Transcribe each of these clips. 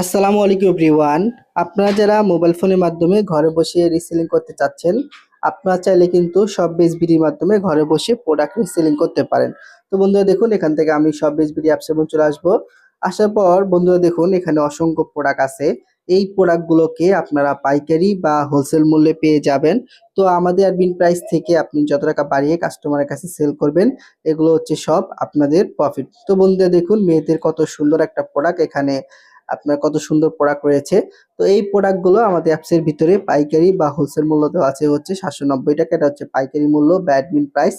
আসসালামু আলাইকুম এভরিওয়ান। আপনারা যারা মোবাইল ফোনের মাধ্যমে ঘরে বসে রিসেলিং করতে চাচ্ছেন, আপনারা চাইলে কিন্তু শপবিজ বিডির মাধ্যমে ঘরে বসে প্রোডাক্ট রিসেলিং করতে পারেন। তো বন্ধুরা দেখুন, এখান থেকে আমি শপবিজ বিডি অ্যাপসে চলে আসবো। আসার পর বন্ধুরা দেখুন, এখানে অসংখ্য প্রোডাক্ট আছে। এই প্রোডাক্টগুলোকে আপনারা পাইকারি বা হোলসেল মূল্যে পেয়ে যাবেন। তো আমাদের অ্যাডমিন প্রাইস থেকে আপনি যত টাকা বাড়িয়ে কাস্টমারের কাছে সেল করবেন, এগুলো হচ্ছে সব আপনাদের প্রফিট। তো বন্ধুরা দেখুন, মেয়েদের কত সুন্দর একটা প্রোডাক্ট, এখানে আপনার কত সুন্দর প্রোডাক্ট রয়েছে। তো এই প্রোডাক্টগুলো আমাদের অ্যাপসের ভিতরে পাইকারি বা হোলসেল মূল্য দেওয়া আছে হচ্ছে 790 টাকা। এটা হচ্ছে পাইকারি মূল্য বা অ্যাডমিন প্রাইস।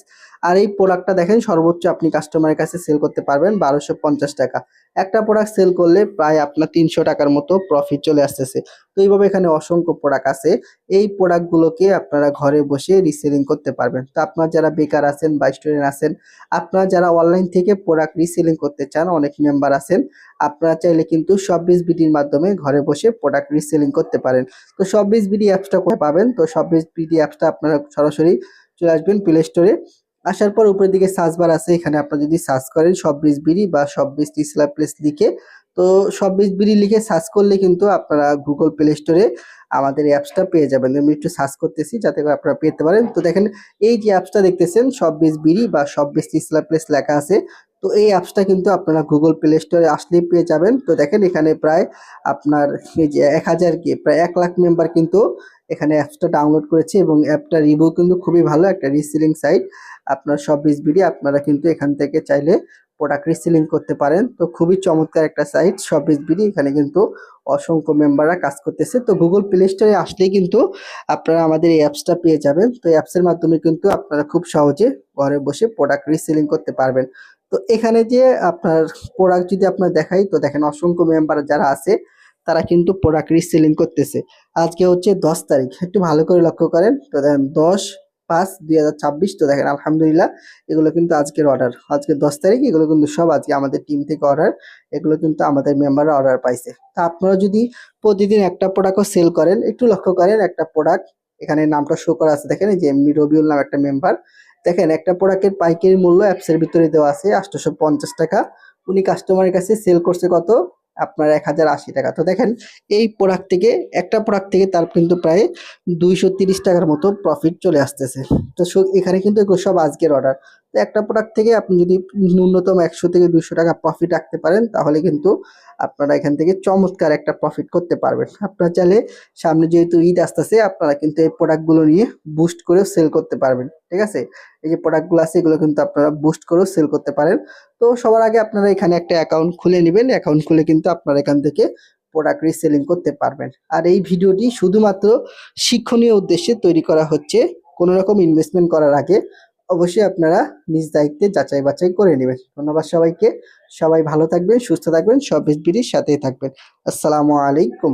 আর এই প্রোডাক্টটা দেখেন, সর্বোচ্চ আপনি কাস্টমারের কাছে সেল করতে পারবেন 1250 টাকা। একটা প্রোডাক্ট সেল করলে প্রায় আপনার 300 টাকার মতো প্রফিট চলে আসতেছে। তো এইভাবে এখানে অসংখ্য প্রোডাক্ট আছে। এই প্রোডাক্টগুলোকে আপনারা ঘরে বসে রিসেলিং করতে পারবেন। তো আপনারা যারা বেকার আছেন বা স্টুডেন্ট আছেন, আপনারা যারা অনলাইন থেকে প্রোডাক্ট রিসেলিং করতে চান, অনেক মেম্বার আছেন, আপনারা চাইলে কিন্তু শপবিজ বিডির মাধ্যমে ঘরে বসে প্রোডাক্ট রিসেলিং করতে পারেন। তো শপবিজ বিডি অ্যাপসটা কোথায় পাবেন? তো শপবিজ বিডি অ্যাপসটা আপনারা সরাসরি চলে আসবেন প্লে স্টোরে। আসার পর উপরের দিকে সার্চ বার আছে, এখানে আপনারা যদি সার্চ করেন শপবিজ বিডি বা শপবিজ টিসলা প্লেস লিখে, তো শপবিজ বিডি লিখে সার্চ করলে কিন্তু আপনারা গুগল প্লে স্টোরে আমাদের অ্যাপসটা পেয়ে যাবেন। আমি একটু সার্চ করতেছি যাতে করে আপনারা পেতে পারেন। তো দেখেন, এই যে অ্যাপসটা দেখতেছেন শপবিজ বিডি বা শপবিজ টিসলা প্লেস লেখা আছে, তো এই অ্যাপসটা কিন্তু আপনারা গুগল প্লে স্টোরে আসলেই পেয়ে যাবেন। তো দেখেন, এখানে প্রায় আপনার এই যে 1000 কি প্রায় 1 লাখ মেম্বার কিন্তু এখানে অ্যাপসটা ডাউনলোড করেছে, এবং অ্যাপটা রিভিউ কিন্তু খুবই ভালো, একটা রিসেলিং সাইট। আপনার শপবিজ বিডি, আপনারা কিন্তু এখান থেকে চাইলে প্রোডাক্ট রিসেলিং করতে পারেন। তো খুবই চমৎকার একটা সাইট শপবিজ বিডি, এখানে কিন্তু অসংখ্য মেম্বাররা কাজ করতেছে। তো গুগল প্লে স্টোরে আসলেই কিন্তু আপনারা আমাদের এই অ্যাপসটা পেয়ে যাবেন। তো এই অ্যাপসের মাধ্যমে কিন্তু আপনারা খুব সহজে ঘরে বসে প্রোডাক্ট রিসেলিং করতে পারবেন। তো এখানে যে আপনার প্রোডাক্ট যদি আপনার দেখাই, তো দেখেন অসংখ্য মেম্বার যারা আছে তারা কিন্তু প্রোডাক্ট রিসেলিং করতেছে। আজকে হচ্ছে 10 তারিখ, একটু ভালো করে লক্ষ্য করেন। তো দেখেন 10/5/2026। তো দেখেন আলহামদুলিল্লাহ, এগুলো কিন্তু আজকের অর্ডার। আজকে 10 তারিখ, এগুলো কিন্তু সব আজকে আমাদের টিম থেকে অর্ডার। এগুলো কিন্তু আমাদের মেম্বাররা অর্ডার পাইছে। তা আপনারা যদি প্রতিদিন একটা প্রোডাক্টও সেল করেন, একটু লক্ষ্য করেন, একটা প্রোডাক্ট এখানে নামটা শো করা আছে, দেখেন এই যে রবিউল নাম একটা মেম্বার। দেখেন, একটা প্রোডাক্টের পাইকারি মূল্য অ্যাপসের ভিতরে দেওয়া আছে 850 টাকা। উনি কাস্টমারের কাছে সেল করছে কত? আপনার 1080 টাকা। তো দেখেন, এই প্রোডাক্ট থেকে, একটা প্রোডাক্ট থেকে তার কিন্তু প্রায় 230 টাকার মতো প্রফিট চলে আসতেছে। তো এখানে কিন্তু এগুলো সব আজকের অর্ডার। তো একটা প্রোডাক্ট থেকে আপনি যদি ন্যূনতম 100 থেকে 200 টাকা প্রফিট রাখতে পারেন, তাহলে কিন্তু আপনারা এখান থেকে চমৎকার একটা প্রফিট করতে পারবেন। আপনারা চাইলে সামনে যেহেতু ঈদ আসতেছে, আপনারা কিন্তু এই প্রোডাক্টগুলো নিয়ে বুস্ট করে সেল করতে পারবেন। ঠিক আছে? এই যে প্রোডাক্টগুলো আছে, এগুলো কিন্তু আপনারা বুস্ট করেও সেল করতে পারেন। তো সবার আগে আপনারা এখানে একটা অ্যাকাউন্ট খুলে নেবেন। অ্যাকাউন্ট খুলে কিন্তু আপনারা এখান থেকে প্রোডাক্ট রিসেলিং করতে পারবেন। আর এই ভিডিওটি শুধুমাত্র শিক্ষণীয় উদ্দেশ্যে তৈরি করা হচ্ছে। কোনো রকম ইনভেস্টমেন্ট করার আগে অবশ্যই আপনারা নিজ দায়িত্বে যাচাই বাছাই করে নেবেন। ধন্যবাদ সবাইকে। সবাই ভালো থাকবেন, সুস্থ থাকবেন, সব ভিডিওর সাথেই থাকবেন। আসসালামু আলাইকুম।